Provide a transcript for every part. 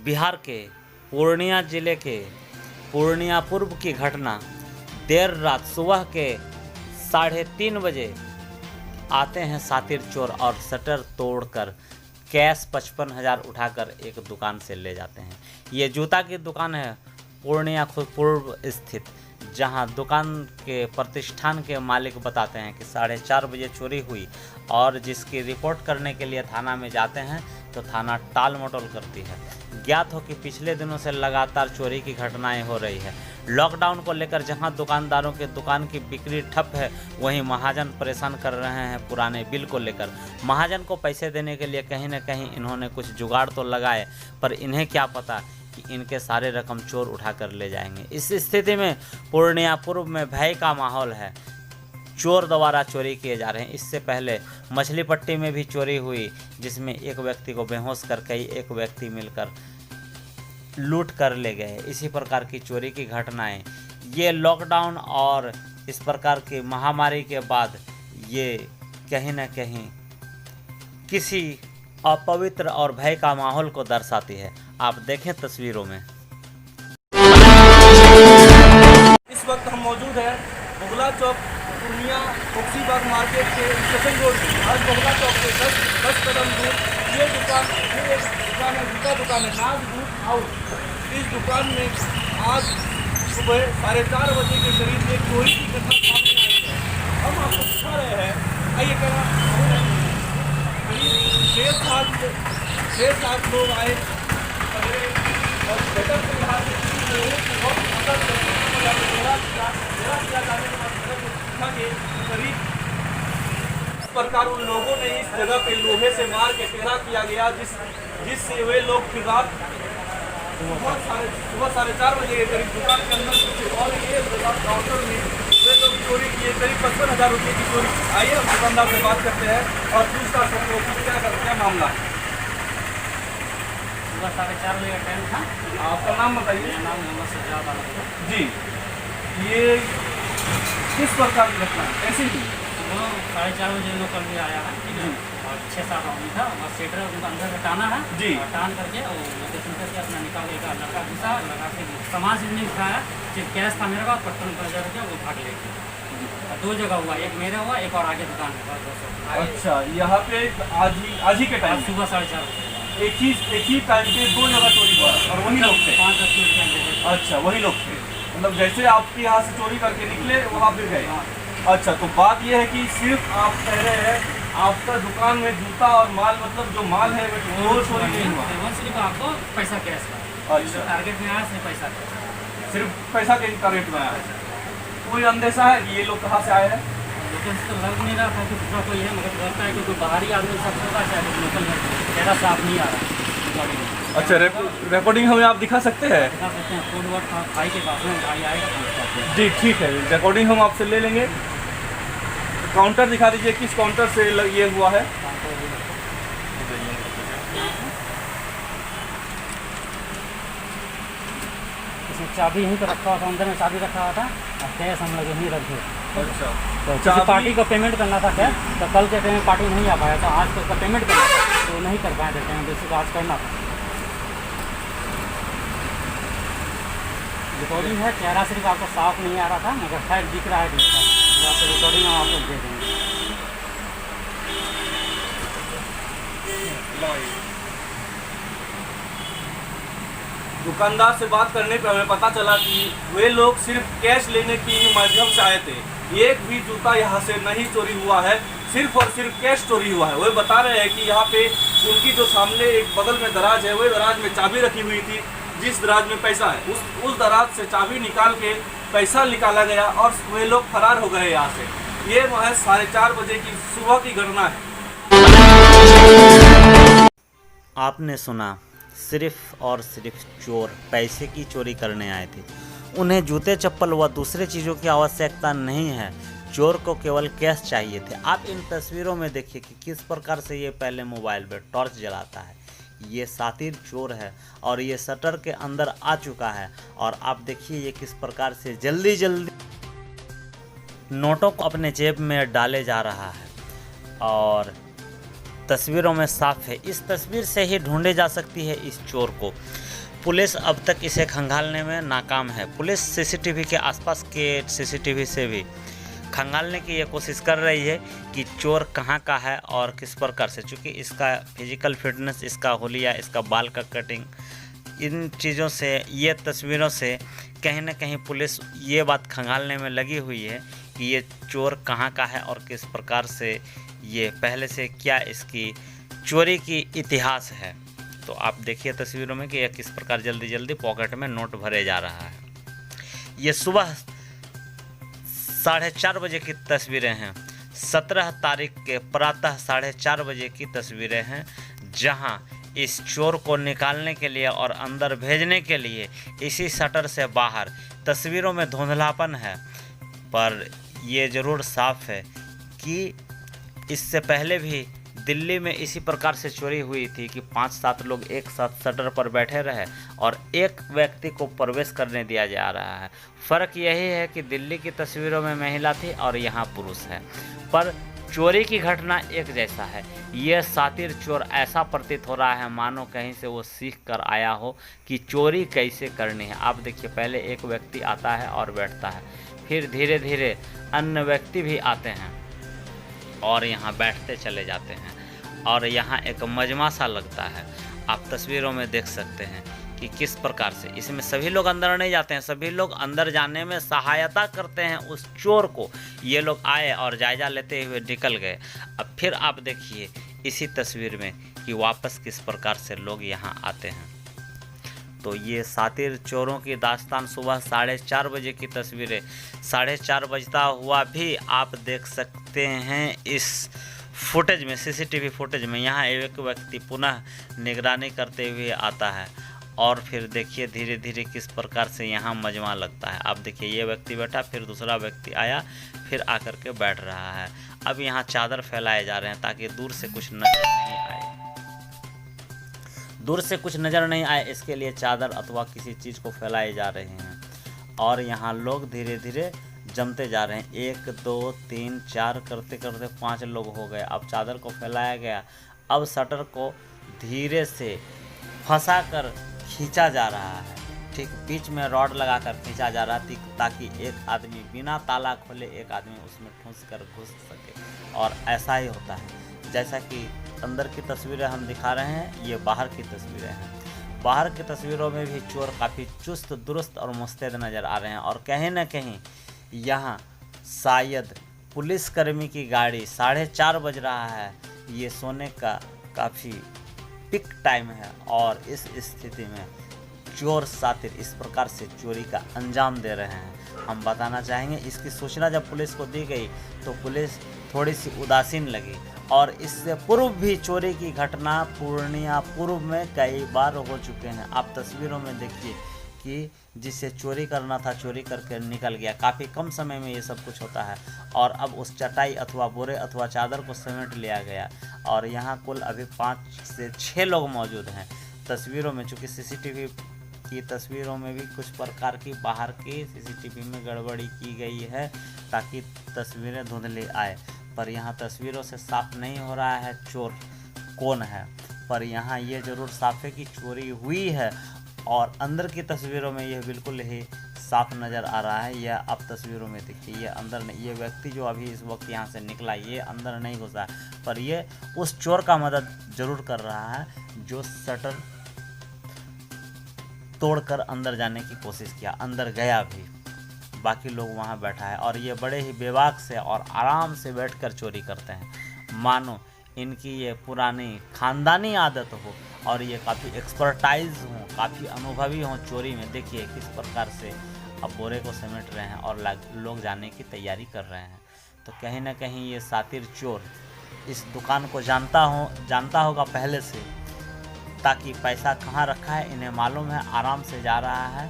बिहार के पूर्णिया जिले के पूर्णिया पूर्व की घटना। देर रात सुबह के 3:30 बजे आते हैं सातिर चोर और शटर तोड़कर कैश 55,000 उठाकर एक दुकान से ले जाते हैं। ये जूता की दुकान है पूर्णिया पूर्व स्थित, जहां दुकान के प्रतिष्ठान के मालिक बताते हैं कि 4:30 बजे चोरी हुई और जिसकी रिपोर्ट करने के लिए थाना में जाते हैं तो थाना टाल मटोल करती है। ज्ञात हो कि पिछले दिनों से लगातार चोरी की घटनाएं हो रही है। लॉकडाउन को लेकर जहां दुकानदारों के दुकान की बिक्री ठप है, वहीं महाजन परेशान कर रहे हैं पुराने बिल को लेकर। महाजन को पैसे देने के लिए कहीं न कहीं इन्होंने कुछ जुगाड़ तो लगाए, पर इन्हें क्या पता कि इनके सारे रकम चोर उठाकर ले जाएंगे। इस स्थिति में पूर्णिया पूर्व में भय का माहौल है। चोर द्वारा चोरी किए जा रहे हैं। इससे पहले मछली पट्टी में भी चोरी हुई, जिसमें एक व्यक्ति को बेहोश कर कई एक व्यक्ति मिलकर लूट कर ले गए। इसी प्रकार की चोरी की घटनाएं ये लॉकडाउन और इस प्रकार की महामारी के बाद ये कहीं न कहीं किसी अपवित्र और भय का माहौल को दर्शाती है। आप देखें तस्वीरों में। इस वक्त हम मौजूद हैं बगुला चौक पूर्णिया बक्सीबाग मार्केट के स्टेशन रोड। आज बगुला चौक से 10 कदम दूर ये एक दुकान है, जूता दुकान है, नाज बूट हाउस। इस दुकान में आज सुबह 4:30 बजे के करीब एक चोरी की घटना सामने आई है। हम आपको दिखा रहे हैं। आइए कहना करीब 6-7 लोग आए और शटर के बाहर बहुत मदद करीब इस प्रकार उन लोगों ने इस जगह पे लोहे से मार के टेढ़ा किया गया, जिससे वे लोग फिर रात सुबह 4:30 बजे के करीब दुकान के अंदर घुसे और ये काउंटर में वे लोग चोरी किए करीब 55,000 रुपये की चोरी। आइए हम दुकानदार से बात करते हैं और पूछताछ करते हैं कि क्या करते हैं मामला। सुबह 4:30 बजे का टाइम था। आपका नाम बताइए। मेरा नाम मोहम्मद सज्जाद आलम है। जी, ये किस प्रकार की घटना है, कैसी थी? सुबह 4:30 बजे लोग कल भी आया है, ठीक है, और 6-7 आदमी था। और सेटर उनका अंदर से टाना है जी, और टान करके और लोकेशन करके अपना निकाल एक लड़का घुसा, लगा के सामान से नहीं उठाया, सिर्फ कैश था मेरे पास 55,000 रुपया, वो भाग ले गया। 2 जगह हुआ, एक मेरा हुआ, एक और आगे दुकान है। अच्छा, यहाँ पे आज ही के टाइम सुबह 4:30 बजे एक ही टाइम पे 2 जगह चोरी हुआ और वही लोग थे? 5-10 मिनट के अंदर। अच्छा, वही लोग थे, मतलब जैसे आपके यहाँ से चोरी करके निकले वहाँ फिर गए। अच्छा, तो बात यह है कि सिर्फ आप कह रहे हैं आपका दुकान में जूता और माल, मतलब जो माल है वो चोरी नहीं हुआ, सिर्फ आपको पैसा कैश का। अच्छा, टारगेट में आया सिर्फ पैसा कैश, सिर्फ पैसा के टारगेट में आया। कोई अंदेशा है कि ये लोग कहाँ से आए हैं? लोकल से तो लग नहीं रहा था कि दूसरा कोई है, मगर लगता है कि कोई बाहरी आदमी सब होगा, शायद लोकल है, चेहरा साफ नहीं आ रहा। अच्छा, रिकॉर्डिंग हमें आप दिखा सकते हैं? दिखा सकते हैं, कोड वर्ड भाई के पास में, भाई आएगा। जी ठीक है, रिकॉर्डिंग हम आपसे ले लेंगे। काउंटर दिखा दीजिए, किस काउंटर से ये हुआ है? इसमें चाबी यहीं पर रखा हुआ था, अंदर में चाबी रखा हुआ था और कैश हम लोग यहीं रखे। अच्छा, तो किसी पार्टी को पेमेंट करना था कैश, तो कल के टाइम पार्टी नहीं आ पाया, तो आज तो उसका पेमेंट करना था, तो नहीं कर पाए थे टाइम, जैसे तो आज करना था। रिकॉर्डिंग है, चेहरा सिर्फ आपको साफ नहीं आ रहा था, मगर खैर दिख रहा है दूसरा, तो आपको रिकॉर्डिंग हम आपको दे देंगे। दुकानदार से बात करने पर हमें पता चला कि वे लोग सिर्फ कैश लेने की माध्यम से आए थे। एक भी जूता यहाँ से नहीं चोरी हुआ है, सिर्फ और सिर्फ कैश चोरी हुआ है। वे बता रहे हैं कि यहाँ पे उनकी जो सामने एक बगल में दराज है, वही दराज में चाबी रखी हुई थी, जिस दराज में पैसा है उस दराज से चाबी निकाल के पैसा निकाला गया और वे लोग फरार हो गए यहाँ से। ये महज 4:30 बजे की सुबह की घटना है। आपने सुना, सिर्फ और सिर्फ चोर पैसे की चोरी करने आए थे। उन्हें जूते चप्पल व दूसरे चीज़ों की आवश्यकता नहीं है, चोर को केवल कैश चाहिए थे। आप इन तस्वीरों में देखिए कि किस प्रकार से ये पहले मोबाइल पे टॉर्च जलाता है। ये सातिर चोर है और ये शटर के अंदर आ चुका है और आप देखिए ये किस प्रकार से जल्दी जल्दी नोटों को अपने जेब में डाले जा रहा है और तस्वीरों में साफ है। इस तस्वीर से ही ढूंढी जा सकती है इस चोर को। पुलिस अब तक इसे खंगालने में नाकाम है। पुलिस सीसीटीवी के आसपास के सीसीटीवी से भी खंगालने की ये कोशिश कर रही है कि चोर कहाँ का है और किस प्रकार से, चूँकि इसका फिजिकल फिटनेस, इसका हुलिया, इसका बाल का कटिंग, इन चीज़ों से, ये तस्वीरों से कहीं ना कहीं पुलिस ये बात खंगालने में लगी हुई है कि ये चोर कहाँ का है और किस प्रकार से, ये पहले से क्या इसकी चोरी की इतिहास है। तो आप देखिए तस्वीरों में कि यह किस प्रकार जल्दी जल्दी पॉकेट में नोट भरे जा रहा है। ये सुबह 4:30 बजे की तस्वीरें हैं। 17 तारीख के प्रातः 4:30 बजे की तस्वीरें हैं, जहां इस चोर को निकालने के लिए और अंदर भेजने के लिए इसी शटर से बाहर, तस्वीरों में धुंधलापन है पर ये ज़रूर साफ है कि इससे पहले भी दिल्ली में इसी प्रकार से चोरी हुई थी कि 5-7 लोग एक साथ शटर पर बैठे रहे और एक व्यक्ति को प्रवेश करने दिया जा रहा है। फ़र्क यही है कि दिल्ली की तस्वीरों में महिला थी और यहाँ पुरुष है, पर चोरी की घटना एक जैसा है। यह सातिर चोर ऐसा प्रतीत हो रहा है मानो कहीं से वो सीख कर आया हो कि चोरी कैसे करनी है। आप देखिए, पहले एक व्यक्ति आता है और बैठता है, फिर धीरे धीरे अन्य व्यक्ति भी आते हैं और यहाँ बैठते चले जाते हैं और यहाँ एक मजमा सा लगता है। आप तस्वीरों में देख सकते हैं कि किस प्रकार से इसमें सभी लोग अंदर नहीं जाते हैं, सभी लोग अंदर जाने में सहायता करते हैं उस चोर को। ये लोग आए और जायजा लेते हुए निकल गए। अब फिर आप देखिए इसी तस्वीर में कि वापस किस प्रकार से लोग यहाँ आते हैं। तो ये सातिर चोरों की दास्तान सुबह 4:30 बजे की तस्वीरें, 4:30 बजता हुआ भी आप देख सकते हैं इस फुटेज में, सीसीटीवी फुटेज में। यहाँ एक व्यक्ति पुनः निगरानी करते हुए आता है और फिर देखिए धीरे धीरे किस प्रकार से यहाँ मजमा लगता है। आप देखिए ये व्यक्ति बैठा, फिर दूसरा व्यक्ति आया, फिर आकर के बैठ रहा है। अब यहाँ चादर फैलाए जा रहे हैं ताकि दूर से कुछ नजर नहीं आए, दूर से कुछ नज़र नहीं आए, इसके लिए चादर अथवा किसी चीज़ को फैलाए जा रहे हैं। और यहाँ लोग धीरे धीरे जमते जा रहे हैं। 1 2 3 4 करते करते 5 लोग हो गए। अब चादर को फैलाया गया, अब शटर को धीरे से फंसा कर खींचा जा रहा है। ठीक बीच में रॉड लगाकर खींचा जा रहा है ताकि एक आदमी बिना ताला खोले एक आदमी उसमें ठूंस कर घुस सके। और ऐसा ही होता है, जैसा कि अंदर की तस्वीरें हम दिखा रहे हैं, ये बाहर की तस्वीरें हैं। बाहर की तस्वीरों में भी चोर काफ़ी चुस्त दुरुस्त और मुस्तैद नज़र आ रहे हैं। और कहीं ना कहीं यहाँ शायद पुलिसकर्मी की गाड़ी, 4:30 बज रहा है, ये सोने का काफ़ी पिक टाइम है और इस स्थिति में चोर सातिर इस प्रकार से चोरी का अंजाम दे रहे हैं। हम बताना चाहेंगे इसकी सूचना जब पुलिस को दी गई तो पुलिस थोड़ी सी उदासीन लगी और इससे पूर्व भी चोरी की घटना पूर्णिया पूर्व में कई बार हो चुके हैं। आप तस्वीरों में देखिए कि जिसे चोरी करना था चोरी करके निकल गया। काफ़ी कम समय में ये सब कुछ होता है और अब उस चटाई अथवा बोरे अथवा चादर को समेट लिया गया और यहाँ कुल अभी 5 से 6 लोग मौजूद हैं। तस्वीरों में चूँकि सीसीटीवी की तस्वीरों में भी कुछ प्रकार की बाहर की सीसीटीवी में गड़बड़ी की गई है ताकि तस्वीरें धुंधली आए, पर यहाँ तस्वीरों से साफ नहीं हो रहा है चोर कौन है। पर यहाँ ये ज़रूर साफ है कि चोरी हुई है और अंदर की तस्वीरों में यह बिल्कुल ही साफ नज़र आ रहा है। यह आप तस्वीरों में देखिए, ये अंदर नहीं, ये व्यक्ति जो अभी इस वक्त यहाँ से निकला ये अंदर नहीं घुसा, पर ये उस चोर का मदद ज़रूर कर रहा है जो शटर तोड़कर अंदर जाने की कोशिश किया, अंदर गया भी। बाकी लोग वहाँ बैठा है और ये बड़े ही बेबाक से और आराम से बैठकर चोरी करते हैं, मानो इनकी ये पुरानी ख़ानदानी आदत हो और ये काफ़ी एक्सपर्टाइज हों, काफ़ी अनुभवी हों चोरी में। देखिए किस प्रकार से अब बोरे को समेट रहे हैं और लोग जाने की तैयारी कर रहे हैं। तो कहीं ना कहीं ये सातिर चोर इस दुकान को जानता होगा पहले से, ताकि पैसा कहाँ रखा है इन्हें मालूम है। आराम से जा रहा है,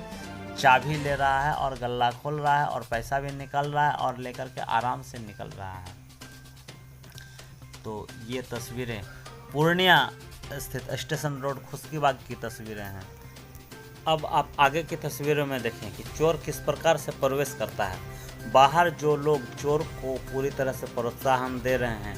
चाबी ले रहा है और गल्ला खोल रहा है और पैसा भी निकल रहा है और लेकर के आराम से निकल रहा है। तो ये तस्वीरें पूर्णिया स्थित स्टेशन रोड खुशकीबाग की तस्वीरें हैं। अब आप आगे की तस्वीरों में देखें कि चोर किस प्रकार से प्रवेश करता है। बाहर जो लोग चोर को पूरी तरह से प्रोत्साहन दे रहे हैं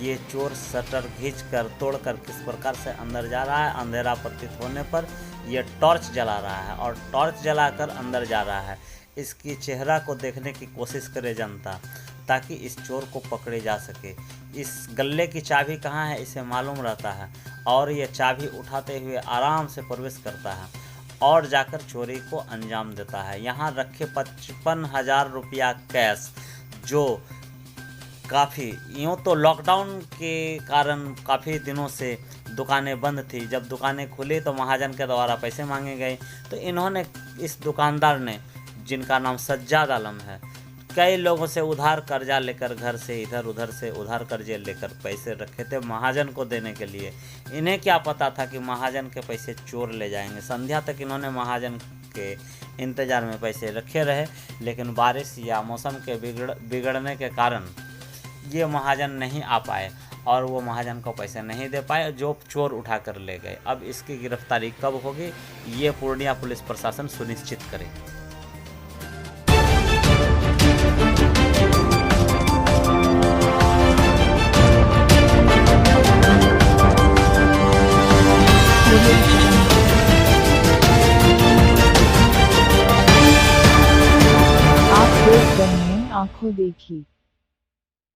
ये चोर शटर खींचकर तोड़कर किस प्रकार से अंदर जा रहा है। अंधेरा प्रतीत होने पर ये टॉर्च जला रहा है और टॉर्च जलाकर अंदर जा रहा है। इसकी चेहरा को देखने की कोशिश करे जनता, ताकि इस चोर को पकड़े जा सके। इस गल्ले की चाबी कहाँ है इसे मालूम रहता है और ये चाबी उठाते हुए आराम से प्रवेश करता है और जाकर चोरी को अंजाम देता है। यहाँ रखे 55,000 रुपया कैश, जो काफ़ी, यूँ तो लॉकडाउन के कारण काफ़ी दिनों से दुकानें बंद थी। जब दुकानें खुली तो महाजन के द्वारा पैसे मांगे गए, तो इन्होंने, इस दुकानदार ने, जिनका नाम सज्जाद आलम है, कई लोगों से उधार कर्जा लेकर, घर से इधर उधर से उधार कर्जे लेकर पैसे रखे थे महाजन को देने के लिए। इन्हें क्या पता था कि महाजन के पैसे चोर ले जाएंगे। संध्या तक इन्होंने महाजन के इंतज़ार में पैसे रखे रहे, लेकिन बारिश या मौसम के बिगड़ने के कारण ये महाजन नहीं आ पाए और वो महाजन को पैसे नहीं दे पाए, जो चोर उठा कर ले गए। अब इसकी गिरफ्तारी कब होगी ये पूर्णिया पुलिस प्रशासन सुनिश्चित करे। आप देख रहे हैं आंखों देखी।